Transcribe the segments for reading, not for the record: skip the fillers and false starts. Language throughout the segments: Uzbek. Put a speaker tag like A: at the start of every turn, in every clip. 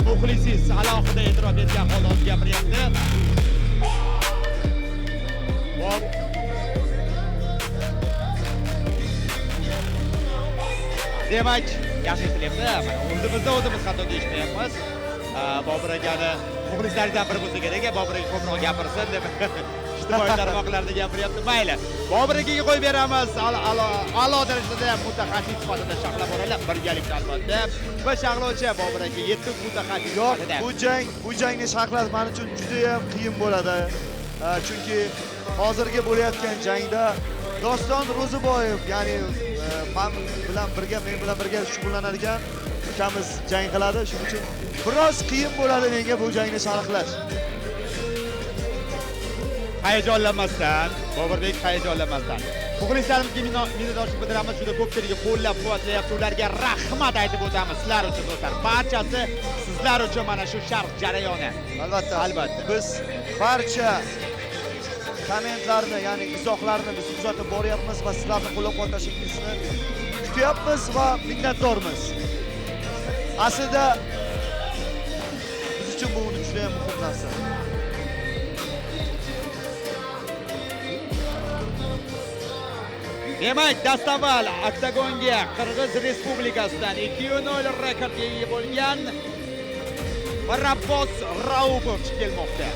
A: muxlisiz alohida e'tirof etgan holda gapiryapti. Hop. Demak, yaxshi eshitilyapti. Mana o'zimiz xato deyishmayapmiz. Bobur akani muxlislaridan biri bo'lsa kerak, Bobur aka ko'proq gapirsin deb ijtimoiy tarmoqlarda gapiryapti. Mayli. Bobur akaga qo'yib beramiz. A'lo darajada mutaxassis sifatida sharhlab boraylik birgalikda albatta. Va sharhlovchi Bobur aka yetuk mutaxassis sifatida.
B: Bu jangni sharhlash men uchun juda ham qiyin bo'ladi. Chunki hozirgi bo'layotgan jangda Doston Ro'ziboyev, ya'ni men bilan birga shug'ullanadigan ukamiz jang qiladi. Shuning uchun biroz qiyin bo'ladi menga bu jangni sharhlash.
A: Hayajonlanmasdan, Boburbek hayajonlanmasdan. Muxlislarimizga minnatdorchilik bildiramiz. Juda ko'pchiligi qo'llab-quvvatlayapti. Ularga rahmat aytib o'tamiz sizlar uchun do'stlar. Barchasi sizlar uchun mana shu sharh jarayoni. Albatta.
B: Biz barcha kommentlarni, ya'ni izohlarni biz kuzatib boryapmiz va sizlarni qo'llab-quvvatlashingizni kutyapmiz va minnatdormiz. Aslida biz uchun bu juda ham muhim narsa.
A: Demak, dastavval oktagonga Qirg'iz Respublikasidan 2-0 rekordga ega bo'lgan Rabbos Raupov chiqib kelmoqda.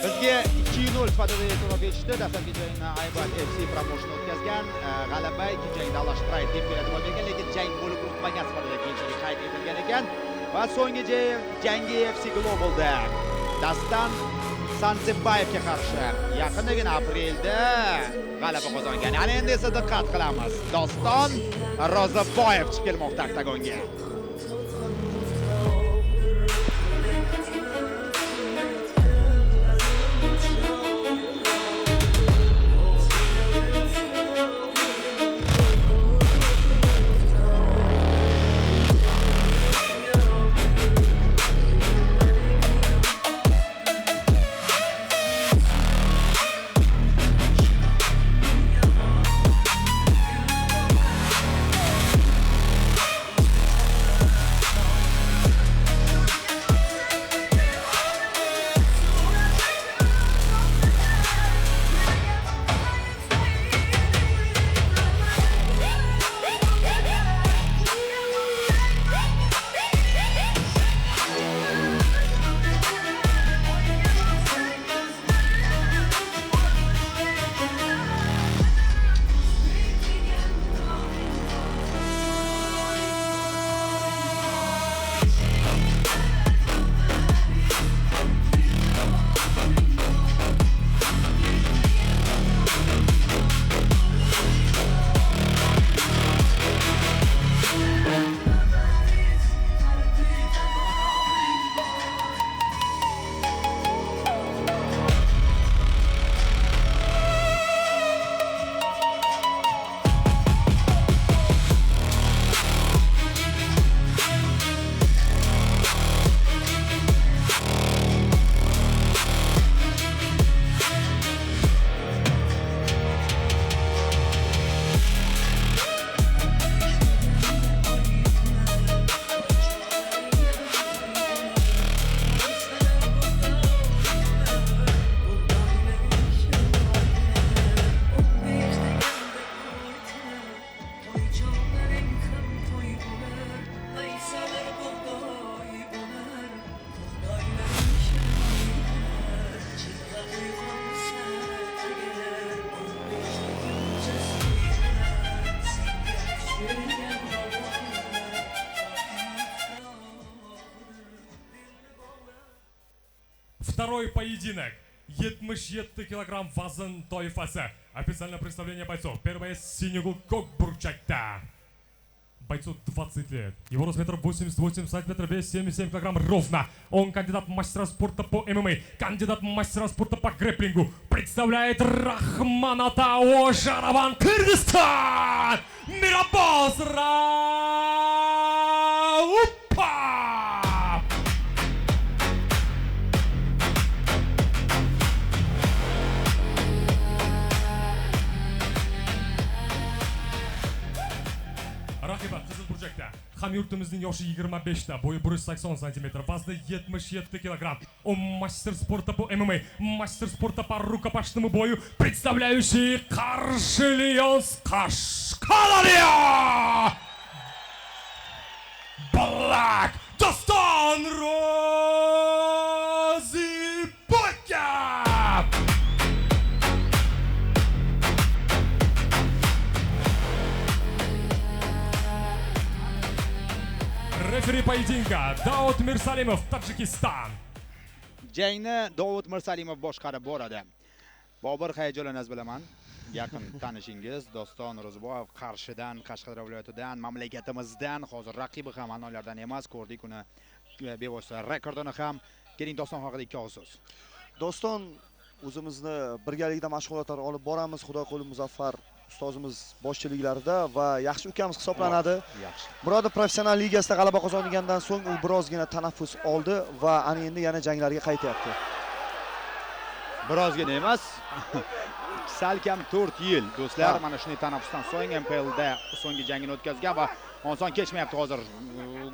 A: Bizga 2-0 sifatida e'tirof etishdi. Dastlabki jangni Aybat FC Promotion o'tkazgan. G'alaba ikkinchi jangda Alash Pride deb keladi bo'lgan, lekin jang bo'lib o'tmagan sifatida keyinchalik qayd etilgan ekan. Va so'nggi jangi FC Globalda Dastan Sanzibayevga qarshi yaqindagina aprelda g'alaba qozongan. Ana endi esa diqqat qilamiz. Doston Ro'ziboyev chiqib kelmoqda oktagonga.
C: Второй поединок. 77 килограмм вазн тоифасы. Официальное представление бойцов. Первое синего Кокбурчакта. Бойцу 20 лет. Его рост метр 88 сантиметров, вес 77 килограмм ровно. Он кандидат мастера спорта по ММА, кандидат мастера спорта по грэпплингу. Представляет Рахманатау Жараван, Кыргызстан! Мирабос Раупа! Raqibat Qizil Burchakda. Hamyurtimizning yoshi 25 ta, bo'yi 180 cm, vazni 77 kg. Он мастер спорта по ММА, мастер спорта по рукопашному бою, представляющий Каршилионс Кашкалария! Black Doston Rozibotya! Referi poyedinka Davud Mirsalimov, Tojikiston.
A: Jangni Davud Mirsalimov boshqarib boradi. Bobur hayajonlanasiz bilaman. Yaqin tanishingiz Doston Ro'ziboyev Qarshidan, Qashqadaryo viloyatidan, mamlakatimizdan, hozir raqibi ham anolardan emas, ko'rdik uni bevosita rekordini ham. Keling Doston haqida ikki og'iz so'z.
B: Doston o'zimizni birgalikda mashg'ulotlar olib boramiz. Xudo qo'li muvaffaq ustozimiz boshchiliklarida va yaxshi ukamiz hisoblanadi.
A: Yaxshi.
B: Murodov professional ligasida g'alaba qozongandan so'ng u birozgina tanaffus oldi va ana endi yana janglarga qaytyapti.
A: Birozgina emas. Salkam 4 yil do'stlar, mana shunday tanaffusdan so'ng MPLda so'nggi jangini o'tkazgan va oson kechmayapti hozir.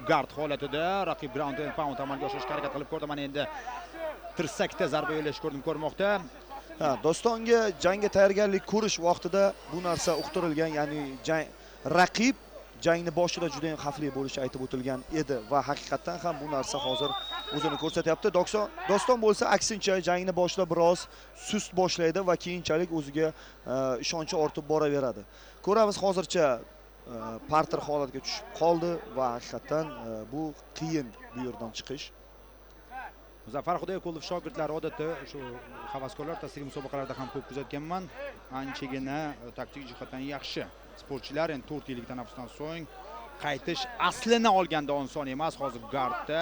A: Gard holatida raqib ground and pound amalga oshirishga harakat qilib ko'rdi. Mana endi tirsakda zarba yo'llash ko'rmoqda.
B: Dostonga jangga tayyorgarlik ko'rish vaqtida bu narsa uqtirilgan, ya'ni raqib jangni boshida juda ham xavfli bo'lishi aytib o'tilgan edi va haqiqatan ham bu narsa hozir o'zini ko'rsatyapti. Doston bo'lsa aksincha jangni boshida biroz sust boshlaydi va keyinchalik o'ziga ishonchi ortib boraveradi. Ko'ramiz, hozircha parter holatga tushib qoldi va haqiqatan bu qiyin bu yerdan chiqish.
A: Muzaffar Xudoyqulov shogirdlari odatda shu havaskorlar tasiri musobaqalarda ham ko'p kuzatganman. Anchagina taktik jihatdan yaxshi sportchilar endi 4 yillik tanaffusdan so'ng qaytish aslini olganda oson emas. Hozir gardda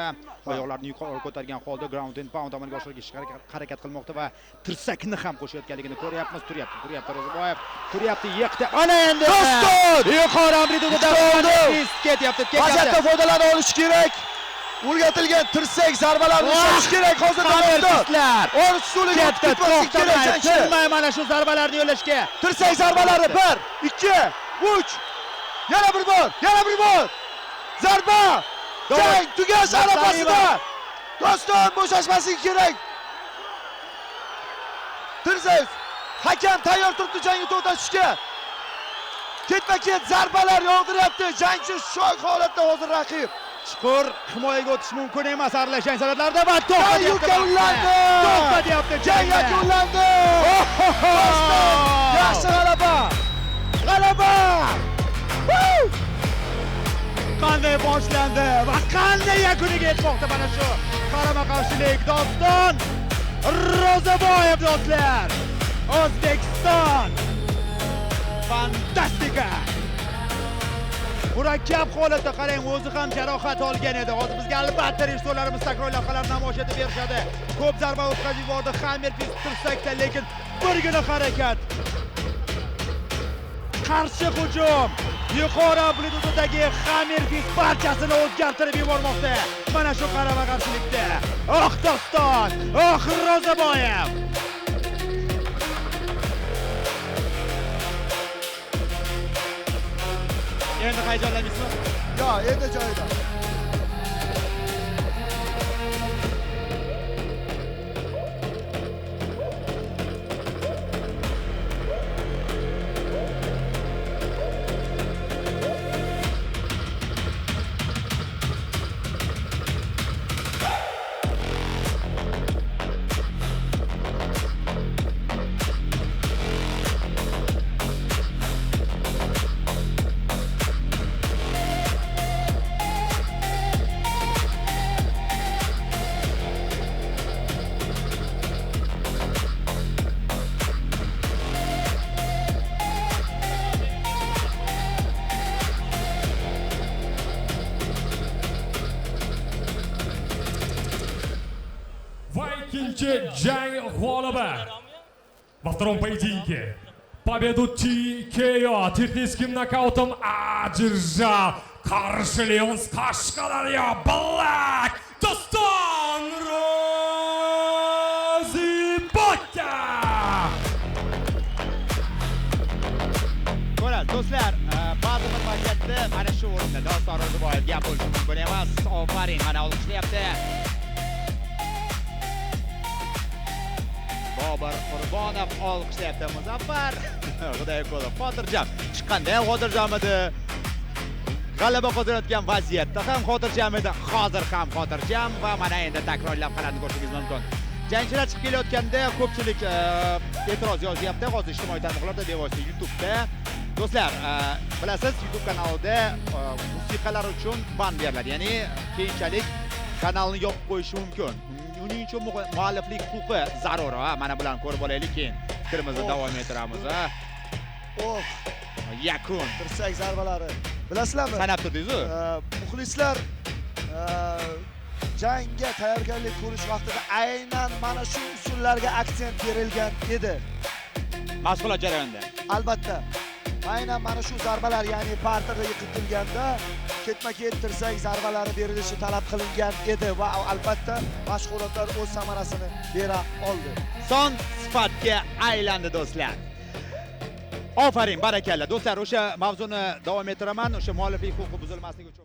A: oyoqlarini yuqori ko'targan holda ground and pound amalga oshirishga harakat qilmoqda va tirsakni ham qo'shayotganligini ko'ryapmiz. Turyapti Ro'ziboyev, turyapti, yiqdi. Ana endi
B: Doston!
A: yuqori amplituda ketyapti.
B: Vaziyatdan foydalana olish kerak. O'rgatilgan tirsak zarbalarini ishlatish kerak hozirda Doston. O'z usuliga ketmaslik kerak.
A: Tinmay mana shu zarbalarni yo'llashga.
B: Tirsak zarbalari 1, 2, 3. Yana bir bor. Zarba! Jang tugash arafasida. Doston bo'shashmasligi kerak. Tirsak hakam tayyor turibdi jangni to'xtatishga. Ketma-ket zarbalar yog'diryapti. Jangchi shok holatda hozir raqib.
A: Chuqur himoyaga o'tish mumkin emas aralashgan san'atlarda va to'xtatyapti. Jang
B: yakunlandi. Yaxshi g'alaba.
A: Qanday boshlandi va qanday yakuniga yetmoqda mana shu qarama-qarshilik. Doston Ro'ziboyev do'stlar. O'zbekiston. Fantastika. Murakkab holatda qarang, o'zi ham jarohat olgan edi. Hozir bizga albatta rejissyorlarimiz takror lavhalarni namoyish etib berishadi. Ko'p zarba o'tkazib yubordi Hammerfist tirsakda, lekin birgina harakat. Qarshi hujum. Yuqori amplitudadagi Hammerfist barchasini o'zgartirib yubormoqda. Mana shu qarama-qarshilikda. Doston, Ro'ziboyev. Endi hayajonlanmaysizmi?
B: Yo, endi joyida.
C: jang g'olibi. Во втором поединке победу TKO техническим нокаутом одержал Каршелион с Кашкадарья Black Doston Rozibota.
A: Ko'rasiz do'stlar, ba'zi bir vaziyatda mana shu o'rinda Doston Ro'ziboyev gap bo'lishi mumkin emas. Ofarin, mana olqishlayapti. Bobur Qurbonov olqishlayapti Muzaffar. Xudoyqulov, xotirjam. Chiqqanda ham xotirjam edi. G'alaba qozonayotgan vaziyatda ham xotirjam edi. Hozir ham xotirjam va mana endi takrorlab qarab ko'rishingiz mumkin. Jangchilar chiqib kelayotganda ko'pchilik e'tiroz yozyapti. Hozir ijtimoiy tarmoqlarda, bevosita YouTube'da. Do'stlar, bilasiz, YouTube kanalida musiqalar uchun ban beriladi. Ya'ni keyinchalik kanalni yopib qo'yish mumkin. Uning uchun mualliflik huquqi zarur. Mana bilan ko'rib olaylik, keyin fikrimizni davom ettiramiz. Yakun.
B: Dirsak zarbalari. Bilasizlarmi?
A: Sanab turdingiz-ku?
B: Muxlislar jangga tayyorgarlik ko'rish vaqtida aynan mana shu usullarga aksent berilgan edi.
A: Mashg'ulot jarayonida.
B: Albatta. Aynan mana shu zarbalar, ya'ni parterda yiqitilganda ketma-ket dirsak zarbalari berilishi talab qilingan edi va albatta mashg'ulotlar o'z samarasini bera oldi.
A: Son sifatga aylandi do'stlar. Ofarin, barakalla. Do'stlar, o'sha mavzuni davom ettiraman. O'sha mualliflik huquqi buzilmasligi uchun